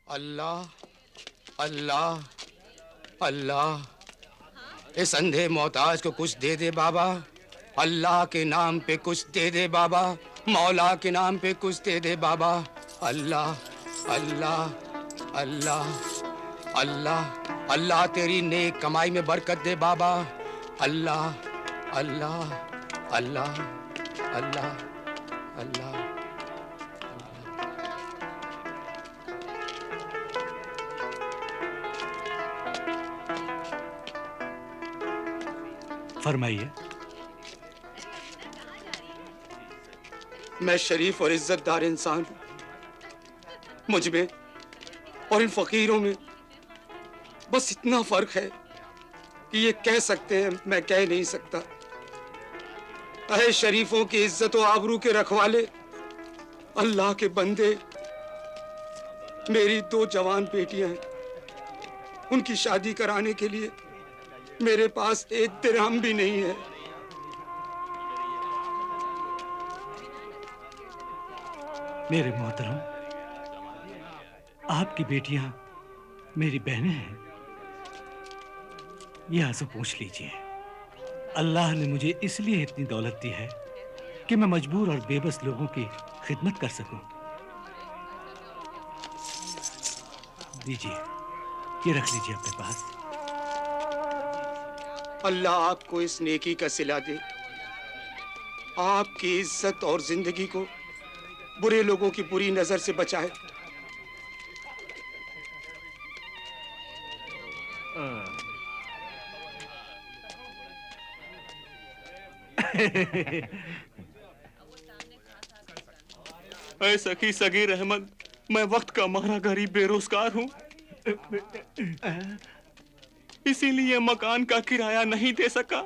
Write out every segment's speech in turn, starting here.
अल्लाह अल्लाह अल्लाह, इस अंधे मोहताज को कुछ दे दे बाबा। अल्लाह के नाम पे कुछ दे दे बाबा, मौला के नाम पे कुछ दे दे बाबा। अल्लाह अल्लाह अल्लाह अल्लाह अल्लाह, तेरी नेक कमाई में बरकत दे बाबा। अल्लाह अल्लाह अल्लाह अल्लाह अल्लाह। फरमाइए। मैं शरीफ और इज्जतदार इंसान हूं। मुझ में और इन फकीरों में बस इतना फर्क है कि ये कह सकते हैं, मैं कह नहीं सकता। अहे शरीफों की इज्जत और आबरू के रखवाले, अल्लाह के बंदे, मेरी 2 जवान बेटियां हैं। उनकी शादी कराने के लिए मेरे पास 1 दिरहम भी नहीं है। मेरे मोहतरम, आपकी बेटियां मेरी बहनें हैं। ये आंसू पूछ लीजिए। अल्लाह ने मुझे इसलिए इतनी दौलत दी है कि मैं मजबूर और बेबस लोगों की खिदमत कर सकूं। दीजिए, ये रख लीजिए अपने पास। अल्लाह आपको इस नेकी का सिला दे, आपकी इज्जत और जिंदगी को बुरे लोगों की बुरी नजर से बचाए। ऐ सखी सगीर अहमद, मैं वक्त का मारा गरीब बेरोजगार हूँ, इसीलिए मकान का किराया नहीं दे सका।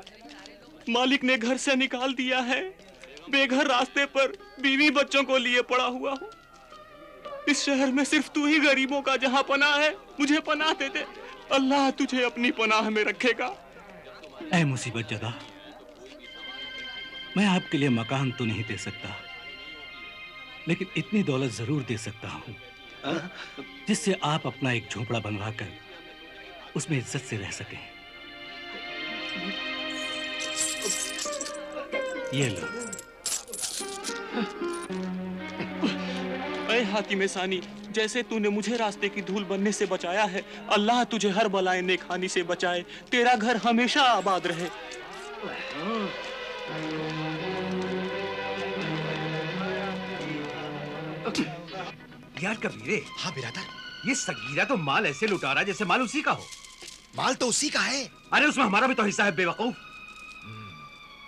मालिक ने घर से निकाल दिया है। बेघर रास्ते पर बीवी बच्चों को लिए पड़ा हुआ हूँ। इस शहर में सिर्फ तू ही गरीबों का जहाँ पनाह है, मुझे पनाह दे दे। अल्लाह तुझे अपनी पनाह में रखेगा। ऐ मुसीबत जदा, मैं आपके लिए मकान तो नहीं दे सकता, लेकिन इतनी दौलत जरूर दे सकता हूँ जिससे आप अपना एक झोपड़ा बनवाकर उसमें इज्जत से रह सकें। ये लो। ऐ हाकिम सानी, जैसे तूने मुझे रास्ते की धूल बनने से बचाया है, अल्लाह तुझे हर बलाए नेकानी से बचाए। तेरा घर हमेशा आबाद रहे। यार कबीरे। हाँ बिरादर। ये सगीरा तो माल ऐसे लुटा रहा है जैसे माल उसी का हो। माल तो उसी का है। अरे उसमें हमारा भी तो हिस्सा है बेवकूफ।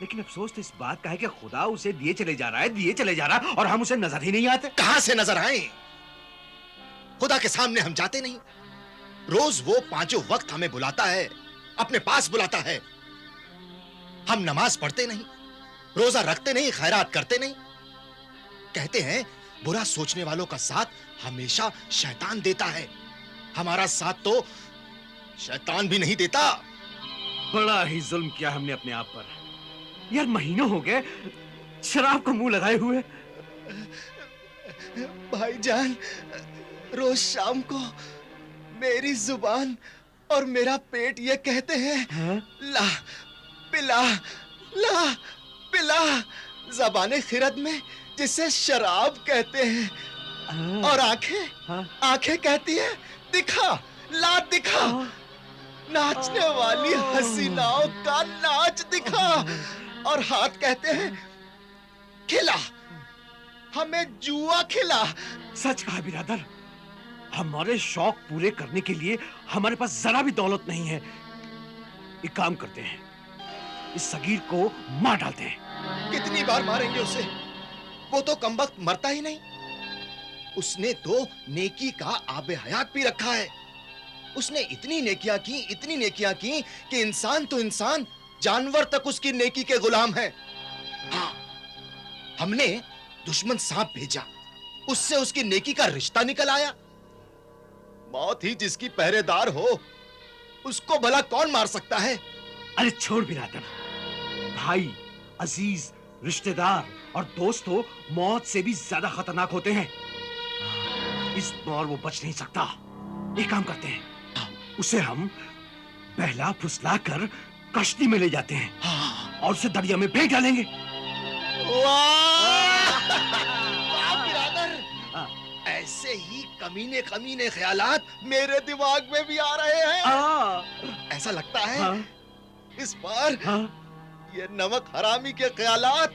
लेकिन अफसोस तो इस बात का है कि खुदा उसे दिए चले जा रहा है और हम उसे नजर ही नहीं आते। कहां से नजर आए? खुदा के सामने हम जाते नहीं। रोज वो 5 वक्त हमें बुलाता है, अपने पास बुलाता है। हम नमाज पढ़ते नहीं, रोजा रखते नहीं, खैरात करते नहीं। कहते हैं बुरा सोचने वालों का साथ हमेशा शैतान देता है। हमारा साथ तो शैतान भी नहीं देता। बड़ा ही जुल्म किया हमने अपने आप पर। यार महीनों हो गए शराब को मुंह लगाए हुए। भाईजान, रोज शाम को मेरी जुबान और मेरा पेट ये कहते हैं, हाँ? ला पिला, ला पिला। ज़बाने खिरद में जिसे शराब कहते हैं। हाँ? और आंखें, हाँ? आंखें कहती हैं दिखा, ला दिखा। नाचने वाली हसीनाओं का नाच दिखा। और हाथ कहते हैं खिला, हमें जुआ खिला। सच कहा बिरादर, हमारे शौक पूरे करने के लिए हमारे पास जरा भी दौलत नहीं है। एक काम करते हैं, इस सगीर को मार डालते हैं। कितनी बार मारेंगे उसे? वो तो कमबख्त मरता ही नहीं। उसने तो नेकी का आबे हयात भी रखा है। उसने इतनी नेकियां की कि इंसान तो इंसान, जानवर तक उसकी नेकी के गुलाम है। हाँ, हमने दुश्मन सांप भेजा, उससे उसकी नेकी का रिश्ता निकल आया। मौत ही जिसकी पहरेदार हो, उसको भला कौन मार सकता है? अरे छोड़ बिरादर, भाई, अजीज, रिश्तेदार और दोस्त तो मौत से भी ज्यादा खतरनाक होते हैं। इस बार वो बच नहीं सकता। एक काम करते हैं, उसे हम बहला फुसला कर कश्ती में ले जाते हैं और उसे दरिया में फेंक डालेंगे। ऐसे ही कमीने कमीने ख्यालात मेरे दिमाग में भी आ रहे हैं। ऐसा लगता है इस बार ये नमक हरामी के ख्यालात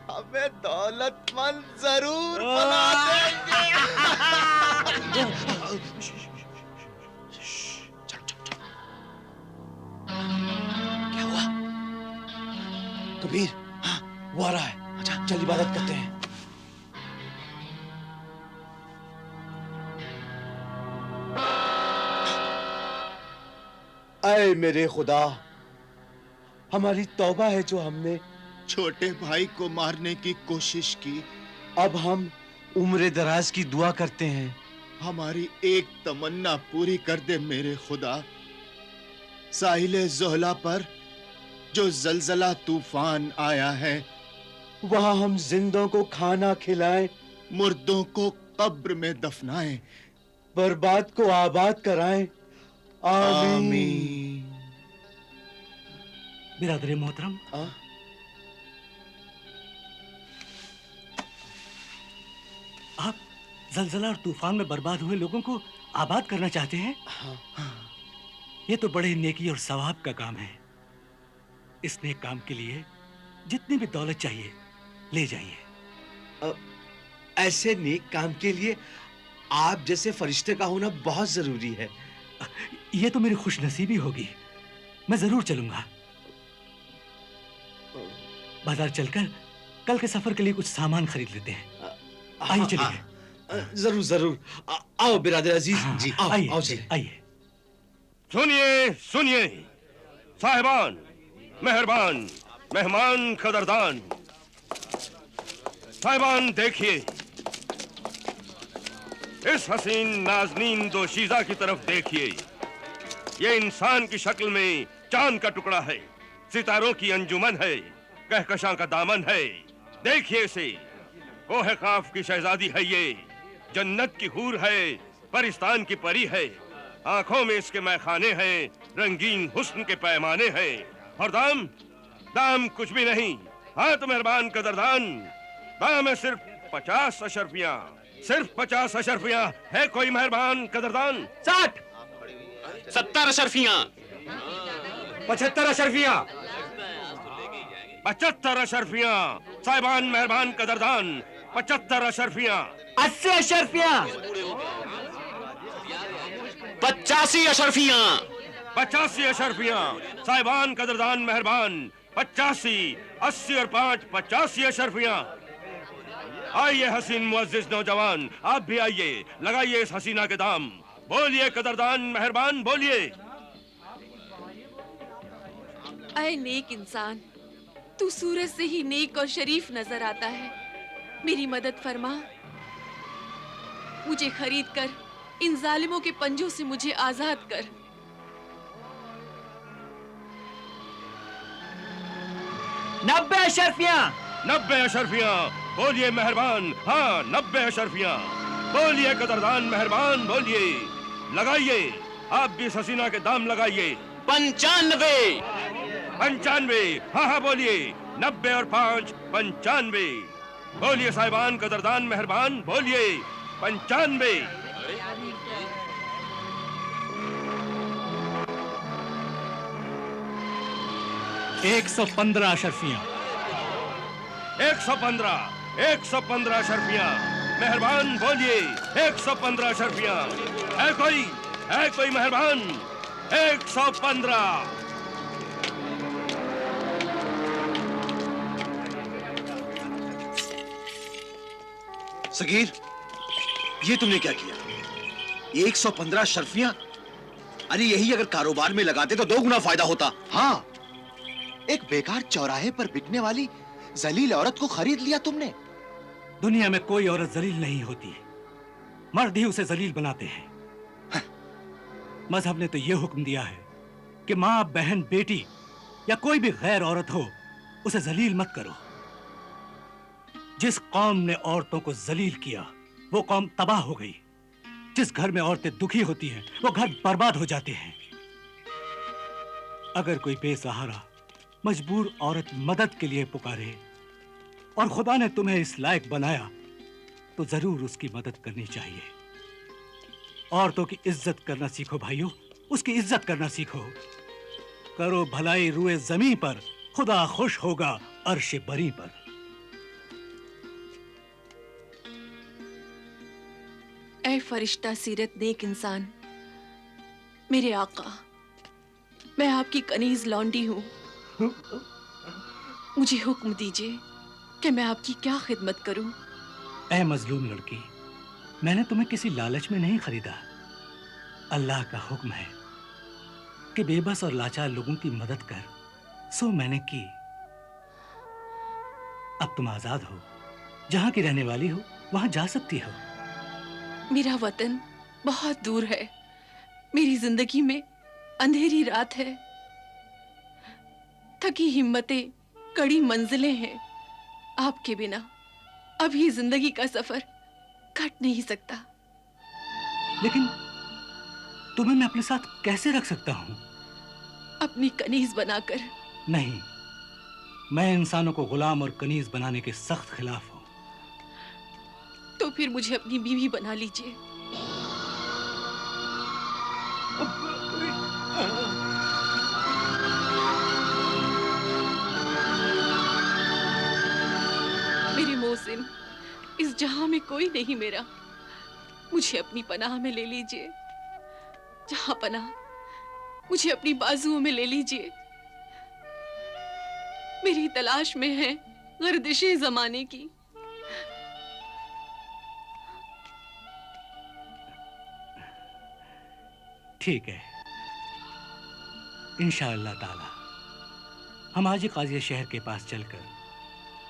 हमें दौलतमंद जरूर बना देंगे। क्या हुआ? कबीर, वो आ रहा है। अच्छा, चल इबादत करते हैं। ऐ मेरे खुदा, हमारी तौबा है जो हमने छोटे भाई को मारने की कोशिश की। अब हम उम्र दराज की दुआ करते हैं। हमारी एक तमन्ना पूरी कर दे मेरे खुदा। साहिले जोहला पर जो जलजला तूफान आया है, वहां हम जिंदों को खाना खिलाएं, मुर्दों को कब्र में दफनाएं। बर्बाद को आबाद कराएं। आमीन। बिरादर मोहतरम, आप जलजला और तूफान में बर्बाद हुए लोगों को आबाद करना चाहते हैं? ये तो बड़े नेकी और सवाब का काम है। इस नेक काम के लिए जितनी भी दौलत चाहिए ले जाइए। ऐसे नेक काम के लिए आप जैसे फरिश्ते का होना बहुत जरूरी है। ये तो मेरी खुशनसीबी होगी। मैं जरूर चलूंगा। बाजार चलकर कल के सफर के लिए कुछ सामान खरीद लेते हैं। आइए चलिए। जरूर जरूर। आओ बिरादर अजीज। जी आओ, आइए, आओ चलिए। आइए। सुनिए सुनिए साहिबान, मेहरबान, मेहमान कदरदान, साहिबान देखिए, इस हसीन नाजनीन दोशीजा की तरफ देखिए। ये इंसान की शक्ल में चांद का टुकड़ा है, सितारों की अंजुमन है, कहकशां का दामन है। देखिए इसे, कोहे काफ की शहजादी है ये, जन्नत की हूर है, परिस्तान की परी है। आंखों में इसके मैखाने हैं, रंगीन हुस्न के पैमाने हैं। और दाम, दाम कुछ भी नहीं। हाँ तो मेहरबान कदरदान, दाम है सिर्फ 50 अशरफियां, सिर्फ 50 अशरफियां। है कोई मेहरबान कदरदान? 60, 70 अशरफियां, 75 अशरफियां, 75 अशरफियां। साहिबान मेहरबान कदरदान, 75 अशरफियां। 80 अशरफियां, 85 अशरफियां, 85 अशरफियां। साहिबान कदरदान मेहरबान, 85, 80 और 5, 85 अशरफियां। आइए हसीन मुअज्जिज नौजवान, आप भी आइए, लगाइए इस हसीना के दाम। बोलिए कदरदान मेहरबान, बोलिए। ऐ नेक इंसान, तू सूरज से ही नेक और शरीफ नजर आता है। मेरी मदद फरमा, मुझे खरीद कर इन जालिमों के पंजों से मुझे आजाद कर। 90 अशरफियां, 90 अशरफियां। बोलिए मेहरबान, हाँ 90 अशरफियां। बोलिए कदरदान मेहरबान, बोलिए। लगाइए, आप भी इस हसीना के दाम लगाइए। 95, 95, हाँ हाँ बोलिए। 90 और 5, 95। बोलिए साहिबान कदरदान मेहरबान, बोलिए। 95। 115 अशरफियां। 115, 115 अशरफियां। मेहरबान बोलिए, 115 अशरफियां। है कोई मेहरबान? 115। सगीर, ये तुमने क्या किया? 115 शर्फियां? अरे यही अगर कारोबार में लगाते तो 2 गुना फायदा होता। हाँ, एक बेकार चौराहे पर बिकने वाली जलील औरत को खरीद लिया तुमने। दुनिया में कोई औरत जलील नहीं होती, मर्द ही उसे जलील बनाते हैं। मजहब ने तो यह हुक्म दिया है कि माँ, बहन, बेटी या कोई भी गैर औरत हो, उसे जलील मत करो। जिस कौम ने औरतों को जलील किया, वो कौम तबाह हो गई। जिस घर में औरतें दुखी होती हैं वो घर बर्बाद हो जाते हैं। अगर कोई बेसहारा मजबूर औरत मदद के लिए पुकारे और खुदा ने तुम्हें इस लायक बनाया तो जरूर उसकी मदद करनी चाहिए। औरतों की इज्जत करना सीखो भाइयों, उसकी इज्जत करना सीखो। करो भलाई रुए जमीन पर, खुदा खुश होगा अर्श बरी पर। ऐ फरिश्ता सीरत नेक इंसान, मेरे आका, मैं आपकी कनीज लौंडी हूँ। मुझे हुक्म दीजिए कि मैं आपकी क्या खिदमत करूं। ऐ मजलूम लड़की, मैंने तुम्हें किसी लालच में नहीं खरीदा। अल्लाह का हुक्म है कि बेबस और लाचार लोगों की मदद कर, सो मैंने की। अब तुम आजाद हो, जहां की रहने वाली हो वहां जा सकती हो। मेरा वतन बहुत दूर है, मेरी जिंदगी में अंधेरी रात है, थकी हिम्मतें, कड़ी मंजिलें हैं। आपके बिना अब ये जिंदगी का सफर कट नहीं सकता। लेकिन तुम्हें मैं अपने साथ कैसे रख सकता हूं? अपनी कनीज बनाकर। नहीं, मैं इंसानों को गुलाम और कनीज बनाने के सख्त खिलाफ हूं। तो फिर मुझे अपनी बीवी बना लीजिए। मेरे मोहसिन, इस जहां में कोई नहीं मेरा, मुझे अपनी पनाह में ले लीजिए। जहां पनाह, मुझे अपनी बाजुओं में ले लीजिए। मेरी तलाश में है गर्दिशे जमाने की। ठीक है, इंशाअल्लाह ताला हम आज ही काजी शहर के पास चलकर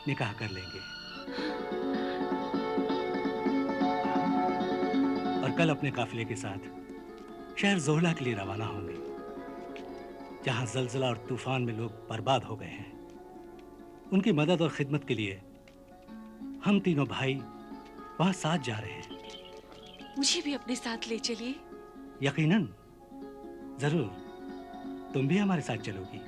निकाह कर लेंगे और कल अपने काफिले के साथ शहर जोहला के लिए रवाना होंगे, जहां जलजला और तूफान में लोग बर्बाद हो गए हैं। उनकी मदद और खिदमत के लिए हम तीनों भाई वहां साथ जा रहे हैं। मुझे भी अपने साथ ले चलिए। यकीनन, जरूर, तुम भी हमारे साथ चलोगी।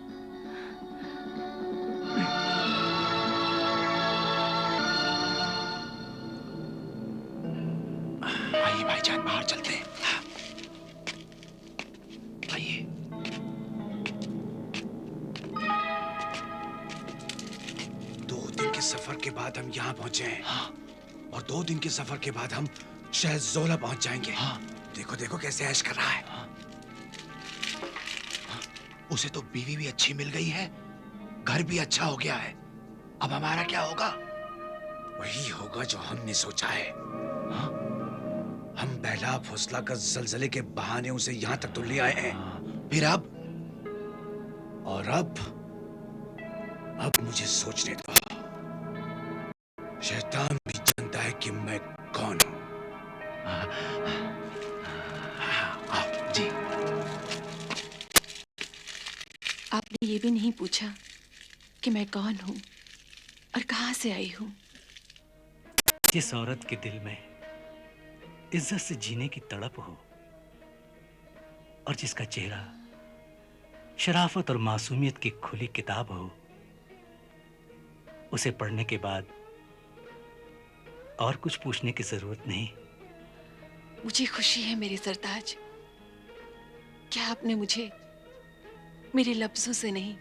आइए भाईजान, बाहर चलते हैं। आइए। दो दिन के सफर के बाद हम यहाँ पहुंचे हैं। हाँ। और 2 दिन के सफर के बाद हम शहर जोला पहुंच जाएंगे। हाँ। देखो देखो कैसे ऐश कर रहा है। हाँ। उसे तो बीवी भी अच्छी मिल गई है, घर भी अच्छा हो गया है। अब हमारा क्या होगा? वही होगा जो हमने सोचा है। हाँ? हम पहला फौसला कर जलजले के बहाने उसे यहाँ तक तो ले आए हैं। फिर अब मुझे सोचने दो। शैतान भी जानता है कि मैं कौन हूं। जी। आपने ये भी नहीं पूछा कि मैं कौन हूं और कहां से आई हूं। जिस औरत के दिल में इज्जत से जीने की तड़प हो और जिसका चेहरा शराफत और मासूमियत की खुली किताब हो, उसे पढ़ने के बाद और कुछ पूछने की जरूरत नहीं। मुझे खुशी है मेरे सरताज, क्या आपने मुझे मेरे लफ्जों से नहीं,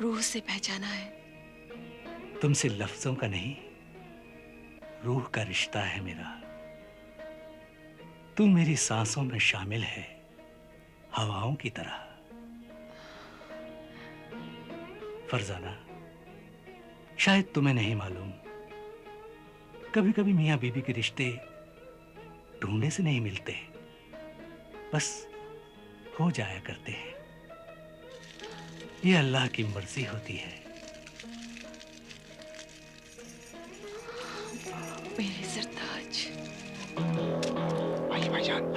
रूह से पहचाना है। तुमसे लफ्जों का नहीं, रूह का रिश्ता है मेरा। तुम मेरी सांसों में शामिल है, हवाओं की तरह। फरजाना, शायद तुम्हें नहीं मालूम, कभी कभी मियां बीबी के रिश्ते ढूंढने से नहीं मिलते, बस हो जाया करते हैं। ये अल्लाह की मर्जी होती है। मेरे सरताज। आइए भाईजान,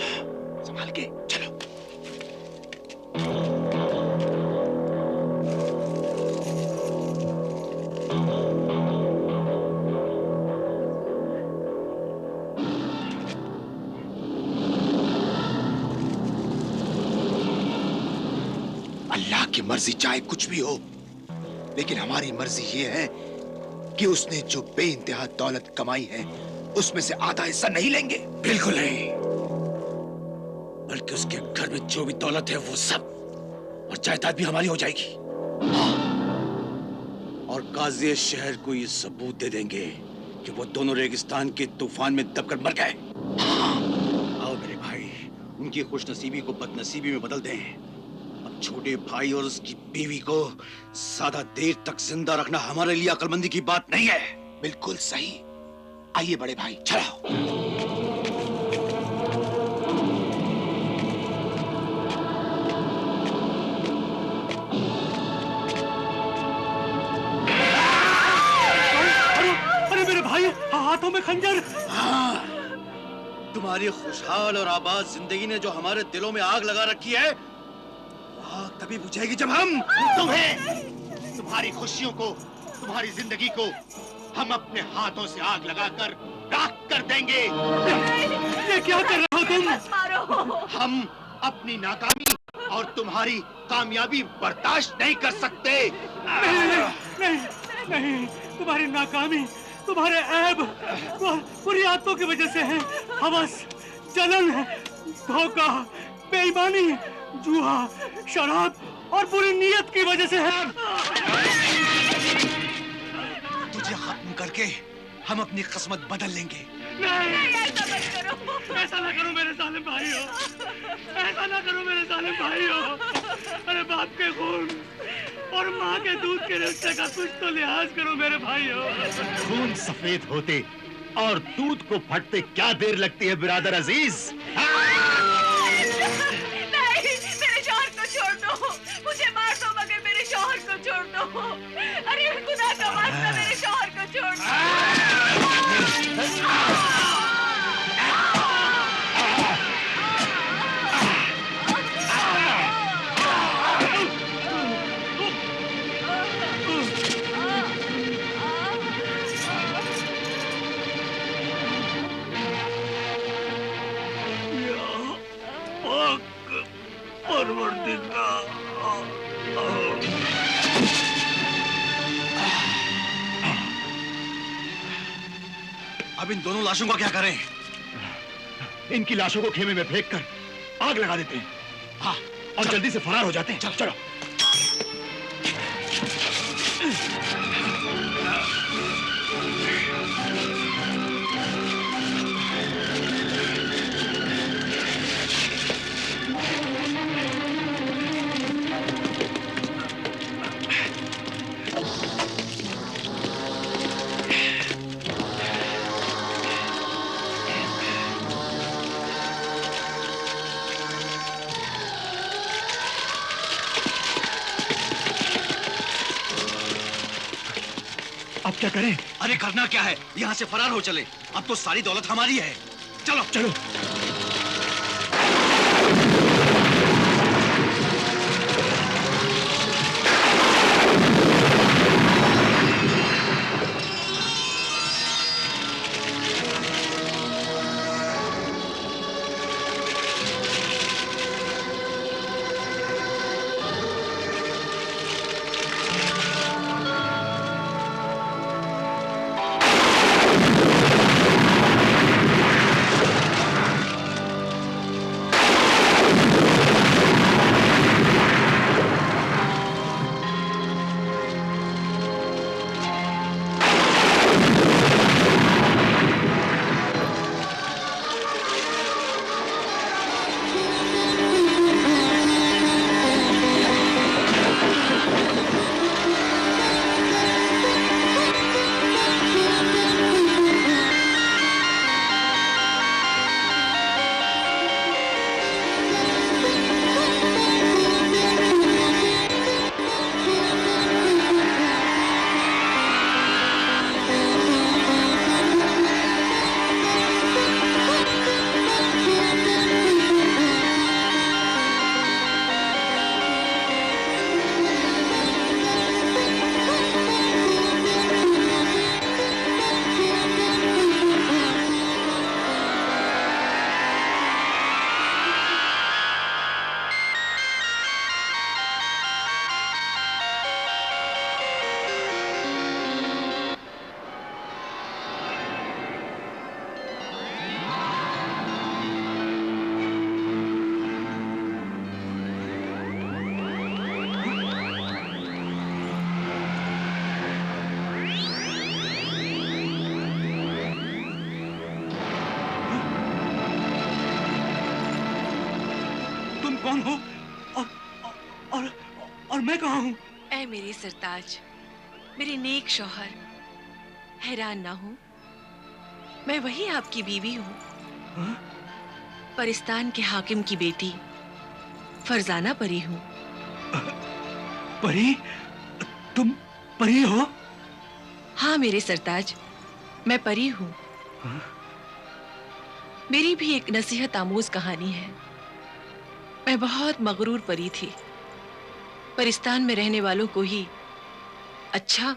संभाल के चलो। अल्लाह की मर्जी चाहे कुछ भी हो, लेकिन हमारी मर्जी ये है कि उसने जो बेइंतहा दौलत कमाई है उसमें से आधा हिस्सा नहीं लेंगे। बिल्कुल नहीं, बल्कि उसके घर में जो भी दौलत है वो सब और जायदाद भी हमारी हो जाएगी। और काजी शहर को ये सबूत दे देंगे कि वो दोनों रेगिस्तान के तूफान में दबकर मर गए। आओ मेरे भाई, उनकी खुशनसीबी को बदनसीबी में बदल दें। अब छोटे भाई और उसकी बीवी को ज्यादा देर तक जिंदा रखना हमारे लिए अक्लमंदी की बात नहीं है। बिल्कुल सही। आइए बड़े भाई, चलो। हाथों में खंजर। हाँ, तुम्हारी खुशहाल और आबाद जिंदगी ने जो हमारे दिलों में आग लगा रखी है, आग तभी बुझेगी जब हम तुम्हें, तुम्हारी खुशियों को, तुम्हारी जिंदगी को हम अपने हाथों से आग लगाकर राख कर देंगे। ये क्या कर रहे हो तुम? हम अपनी नाकामी और तुम्हारी कामयाबी बर्दाश्त नहीं कर सकते। नहीं, नहीं, नहीं, तुम्हारी नाकामी, तुम्हारे ऐब बुरी आदतों की वजह से है। हवस, जलन, धोखा, बेईमानी, जुआ, शराब और बुरी नीयत की वजह से है। तुझे खत्म करके हम अपनी किस्मत बदल लेंगे। नहीं, ऐसा मत करो। ऐसा ना करो मेरे सालिम भाइयों, ऐसा ना करो मेरे सालिम भाइयों। अरे बाप के खून और माँ के दूध के रिश्ते का कुछ तो लिहाज करो मेरे भाइयों। खून सफेद होते और दूध को फटते क्या देर लगती है बिरादर अजीज? नहीं, मेरे शौहर को छोड़ दो। मुझे मार दो मगर मेरे शौहर को छोड़ दो। अरे खुदा का वास्ता मेरे शौहर को छोड़ दो। अब इन दोनों लाशों का क्या करें? इनकी लाशों को खेमे में फेंक कर आग लगा देते हैं। हाँ, और जल्दी से फरार हो जाते हैं। चलो चलो। अब क्या करें? अरे करना क्या है, यहाँ से फरार हो चले। अब तो सारी दौलत हमारी है। चलो चलो। तुम कौन हो और और, और मैं कहाँ हूँ? ऐ मेरे सरताज, मेरे नेक शौहर, हैरान ना हो, मैं वही आपकी बीवी हूँ। हाँ? परिस्तान के हाकिम की बेटी फरजाना परी हूँ। परी? तुम परी हो? हाँ मेरे सरताज, मैं परी हूँ। हाँ? मेरी भी एक नसीहत आमोज कहानी है। मैं बहुत मगरूर परी थी। परिस्तान में रहने वालों को ही अच्छा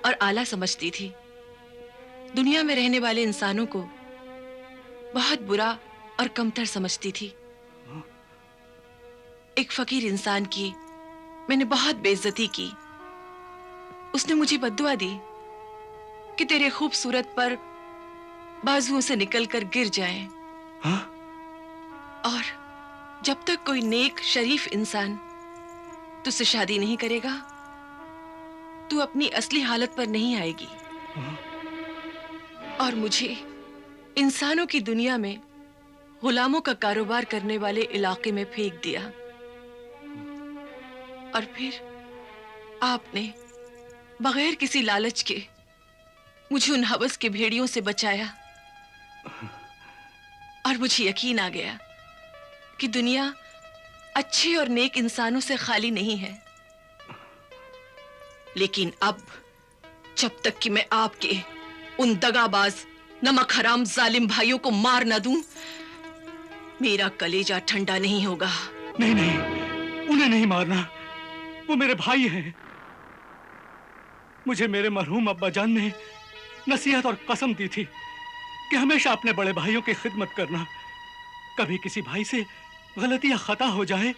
और आला समझती थी। दुनिया में रहने वाले इंसानों को बहुत बुरा और कमतर समझती थी। एक फकीर इंसान की मैंने बहुत बेइज्जती की। उसने मुझे बद्दुआ दी कि तेरे खूबसूरत पर बाजुओं से निकलकर गिर जाएं। हाँ? और जब तक कोई नेक शरीफ इंसान तुझसे शादी नहीं करेगा, तू अपनी असली हालत पर नहीं आएगी। और मुझे इंसानों की दुनिया में गुलामों का कारोबार करने वाले इलाके में फेंक दिया। और फिर आपने बगैर किसी लालच के मुझे उन हवस के भेड़ियों से बचाया। और मुझे यकीन आ गया कि दुनिया अच्छे और नेक इंसानों से खाली नहीं है। लेकिन अब जब तक कि मैं आपके उन दगाबाज नमक हराम जालिम भाइयों को मार न दूं, मेरा कलेजा ठंडा नहीं होगा। नहीं नहीं, उन्हें नहीं मारना, वो मेरे भाई हैं। मुझे मेरे मरहूम अब्बा जान ने नसीहत और कसम दी थी कि हमेशा अपने बड़े भाइयों की खिदमत करना। कभी किसी भाई से गलती या खता हो जाए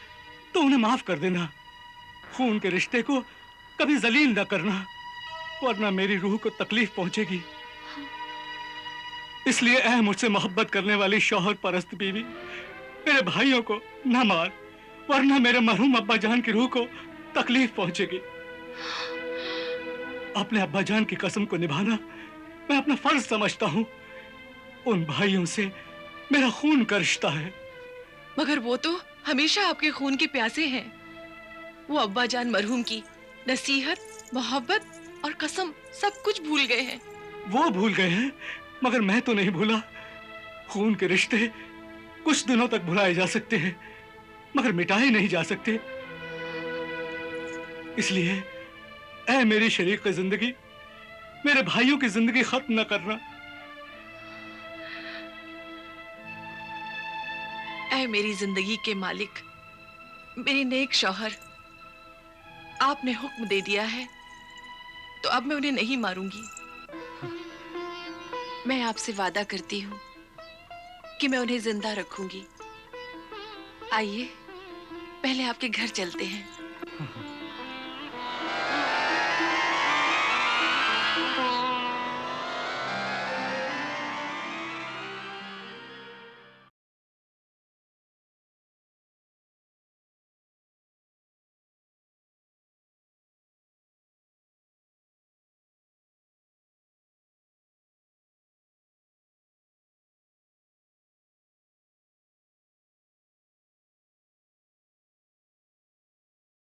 तो उन्हें माफ कर देना। खून के रिश्ते को कभी जलील न करना, वरना मेरी रूह को तकलीफ पहुंचेगी। इसलिए ऐ मुझसे मोहब्बत करने वाली शौहर परस्त बीवी, मेरे भाइयों को न मार, वरना मेरे मरहूम अब्बा जान की रूह को तकलीफ पहुंचेगी। अपने अब्बा जान की कसम को निभाना मैं अपना फर्ज समझता हूं। उन भाइयों से मेरा खून का रिश्ता है। मगर वो तो हमेशा आपके खून के प्यासे हैं। वो अब्बा जान मरहूम की नसीहत, मोहब्बत और कसम सब कुछ भूल गए हैं। वो भूल गए हैं, मगर मैं तो नहीं भूला। खून के रिश्ते कुछ दिनों तक भुलाए जा सकते हैं, मगर मिटाए नहीं जा सकते। इसलिए ऐ मेरी शरीक जिंदगी, मेरे भाइयों की जिंदगी खत्म न करना। ऐ मेरी जिंदगी के मालिक, मेरे नेक शौहर, आपने हुक्म दे दिया है तो अब मैं उन्हें नहीं मारूंगी। मैं आपसे वादा करती हूँ कि मैं उन्हें जिंदा रखूंगी। आइए, पहले आपके घर चलते हैं।